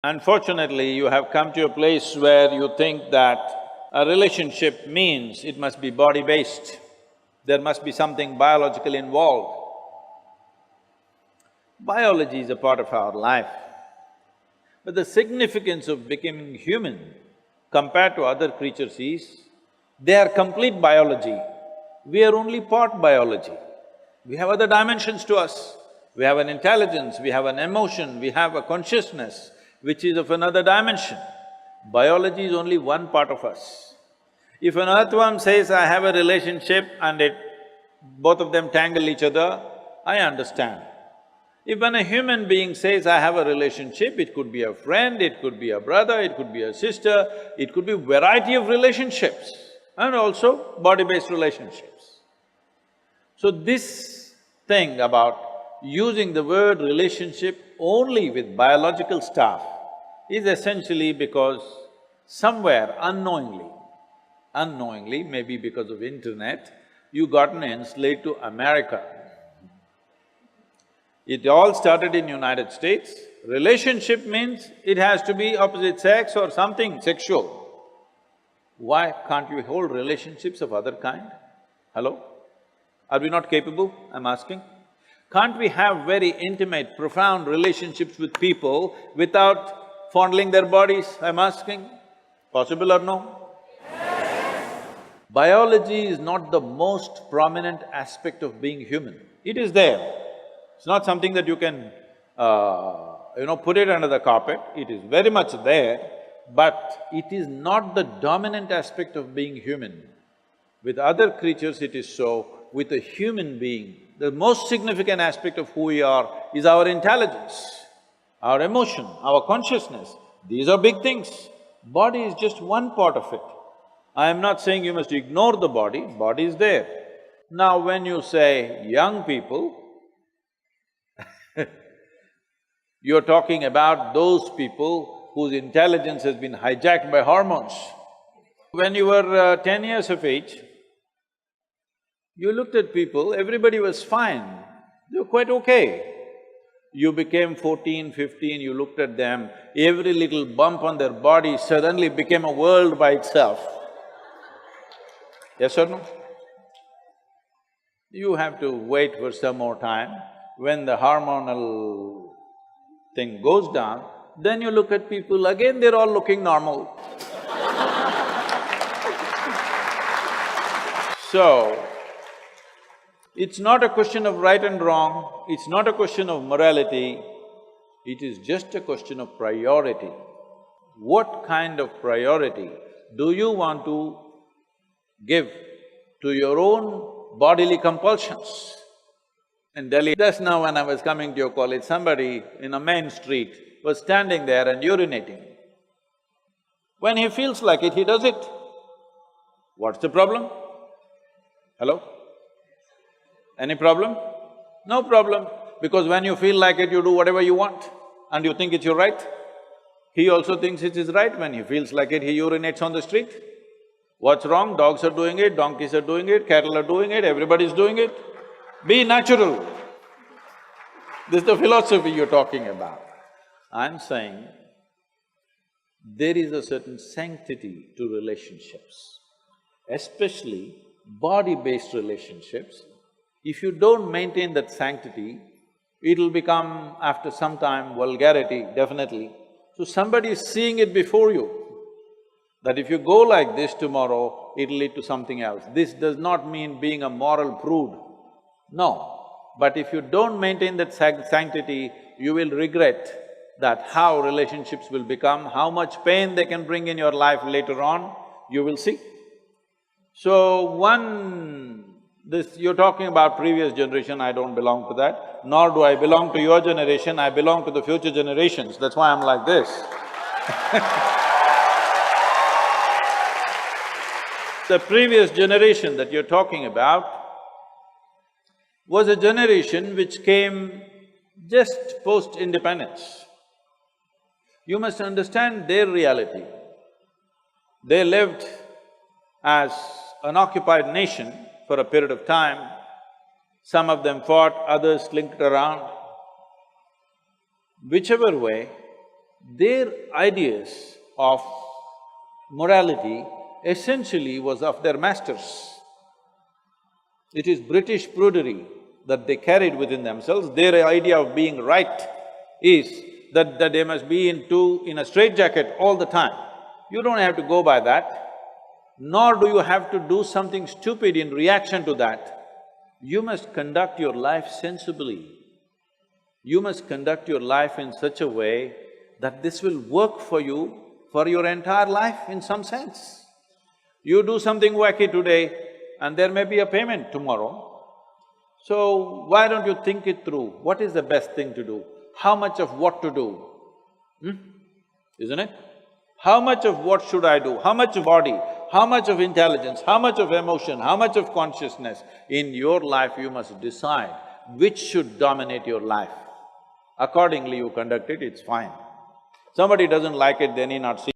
Unfortunately, you have come to a place where you think that a relationship means it must be body-based. There must be something biological involved. Biology is a part of our life, but the significance of becoming human compared to other creatures is, they are complete biology, we are only part biology. We have other dimensions to us. We have an intelligence, we have an emotion, we have a consciousness which is of another dimension. Biology is only one part of us. If an earthworm says, I have a relationship and both of them tangle each other, I understand. If when a human being says, I have a relationship, it could be a friend, it could be a brother, it could be a sister, it could be variety of relationships and also body-based relationships. So this thing about using the word relationship only with biological stuff is essentially because somewhere unknowingly, maybe because of internet, you gotten enslaved to America. It all started in United States. Relationship means it has to be opposite sex or something sexual. Why can't you hold relationships of other kind? Hello? Are we not capable, I'm asking? Can't we have very intimate, profound relationships with people without fondling their bodies, I'm asking? Possible or no? Biology is not the most prominent aspect of being human. It is there. It's not something that you can, put it under the carpet. It is very much there, but it is not the dominant aspect of being human. With other creatures it is so, with a human being, the most significant aspect of who we are is our intelligence, our emotion, our consciousness. These are big things. Body is just one part of it. I am not saying you must ignore the body is there. Now when you say young people, you're talking about those people whose intelligence has been hijacked by hormones. When you were 10 years of age, you looked at people, everybody was fine, they were quite okay. You became 14, 15, you looked at them, every little bump on their body suddenly became a world by itself. Yes or no? You have to wait for some more time. When the hormonal thing goes down, then you look at people, again they're all looking normal. So, it's not a question of right and wrong, it's not a question of morality, it is just a question of priority. What kind of priority do you want to give to your own bodily compulsions? In Delhi, just now when I was coming to your college, somebody in a main street was standing there and urinating. When he feels like it, he does it. What's the problem? Hello? Any problem? No problem, because when you feel like it, you do whatever you want and you think it's your right. He also thinks it is right. When he feels like it, he urinates on the street. What's wrong? Dogs are doing it, donkeys are doing it, cattle are doing it, everybody's doing it. Be natural. This is the philosophy you're talking about. I'm saying there is a certain sanctity to relationships, especially body-based relationships. If you don't maintain that sanctity, it'll become, after some time, vulgarity, definitely. So somebody is seeing it before you, that if you go like this tomorrow, it'll lead to something else. This does not mean being a moral prude, no. But if you don't maintain that sanctity, you will regret that how relationships will become, how much pain they can bring in your life later on, you will see. So you're talking about previous generation, I don't belong to that, nor do I belong to your generation, I belong to the future generations, that's why I'm like this. The previous generation that you're talking about was a generation which came just post-independence. You must understand their reality. They lived as an occupied nation for a period of time. Some of them fought, others slinked around. Whichever way, their ideas of morality essentially was of their masters. It is British prudery that they carried within themselves. Their idea of being right is that they must be in a straitjacket all the time. You don't have to go by that, nor do you have to do something stupid in reaction to that. You must conduct your life sensibly. You must conduct your life in such a way that this will work for you for your entire life in some sense. You do something wacky today and there may be a payment tomorrow. So, why don't you think it through? What is the best thing to do? How much of what to do? Isn't it? How much of what should I do? How much of body? How much of intelligence? How much of emotion? How much of consciousness? In your life you must decide which should dominate your life. Accordingly you conduct it, it's fine. Somebody doesn't like it, they need not see